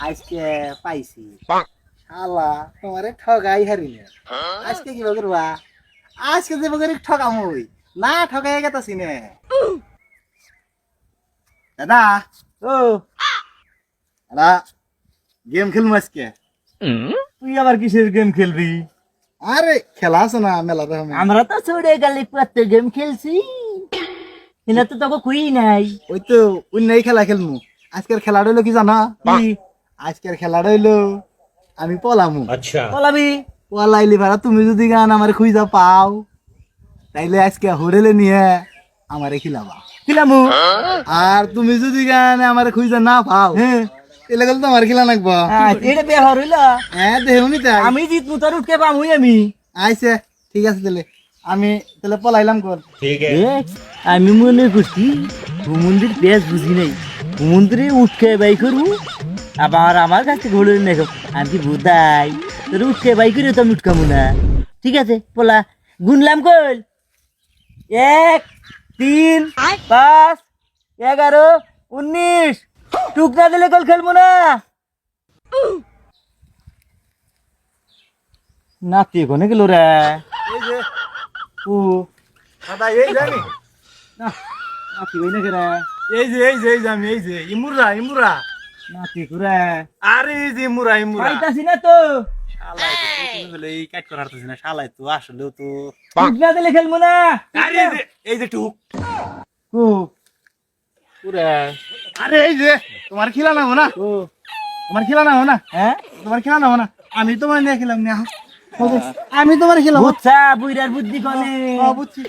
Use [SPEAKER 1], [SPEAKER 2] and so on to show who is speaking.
[SPEAKER 1] আজকে পাইছি শালা তোমারে ঠগাই হারিলে আজকে কি করবা আজকে যে বগরি ঠগামই না ঠগাই গেতাছি নে দাদা ও দাদা গেম খেলবো আজকে
[SPEAKER 2] তুই আবার কিসের গেম খেলবি?
[SPEAKER 1] আরে খেলা আছে না মেলা রকমের
[SPEAKER 2] আমরা তো ছোড়ে গেলে কত গেম খেলছি, এনা তো তোকে খুই নাই।
[SPEAKER 1] ওই তো অন্য খেলা খেলমু আজকের খেলাটা হইলো কি জানা আজকের খেলাটা হইলো আমি পলামু
[SPEAKER 2] বলাবি
[SPEAKER 1] পলাইলি ভাড়া তুমি যদি গান আমার খুঁজা পাও তাইলে আজকে হোটেলে নিয়ে আমারে খিলাবা
[SPEAKER 2] খিলামু।
[SPEAKER 1] আর তুমি যদি গান আমার খুঁজা না পাও তাহলে গেলে তোমার খিলা নাকবো
[SPEAKER 2] এটা বেহর হইল।
[SPEAKER 1] হ্যাঁ দেহুনি তাই
[SPEAKER 2] আমি জিতমু তোর উঠকে পামুই আমি।
[SPEAKER 1] আইছে ঠিক আছে তাহলে আমি তাহলে পলাইলাম কর
[SPEAKER 2] আমি মনে করছি মন্দির বেশ বুঝি নাই, মন্দিরে উঠকে বাই করবো আবার আমার কাছ থেকে ঘুরে দেখো আমি কি বুধাই তোর উঠকে বাই করে তো আমি উঠকামু না। ঠিক আছে পোলা গুনলাম কল 1 3 5 11 19 টুকরা দিলে কল খেলবো না। নাতি কোনে গেল রে?
[SPEAKER 1] এই যে
[SPEAKER 2] ও
[SPEAKER 1] দাদা এই জানি
[SPEAKER 2] না নাতি কই না রে?
[SPEAKER 1] এই যে আমি এই যে ইমুরা ইমুরা
[SPEAKER 2] নাতি করে
[SPEAKER 1] আরে এই যে ইমুরা ইমুরা
[SPEAKER 2] পাইতাছি না তো।
[SPEAKER 1] শালাই তো তুমি বলে এই কাট করার তো না শালাই তো আসলেও তো
[SPEAKER 2] টুকরা দিলে খেলবো না।
[SPEAKER 1] আরে এই যে টুক
[SPEAKER 2] ও পুরা
[SPEAKER 1] আরে এই যে তোমার খেলা না হো না
[SPEAKER 2] ও
[SPEAKER 1] তোমার খেলা না হো না
[SPEAKER 2] হ্যাঁ
[SPEAKER 1] তোমার খেলা না হো না আমি তোমার নিয়ে খেলাম না আমি তোমার খেলাম
[SPEAKER 2] বুঝছা বুইরার বুদ্ধি কনে।
[SPEAKER 1] বুঝছি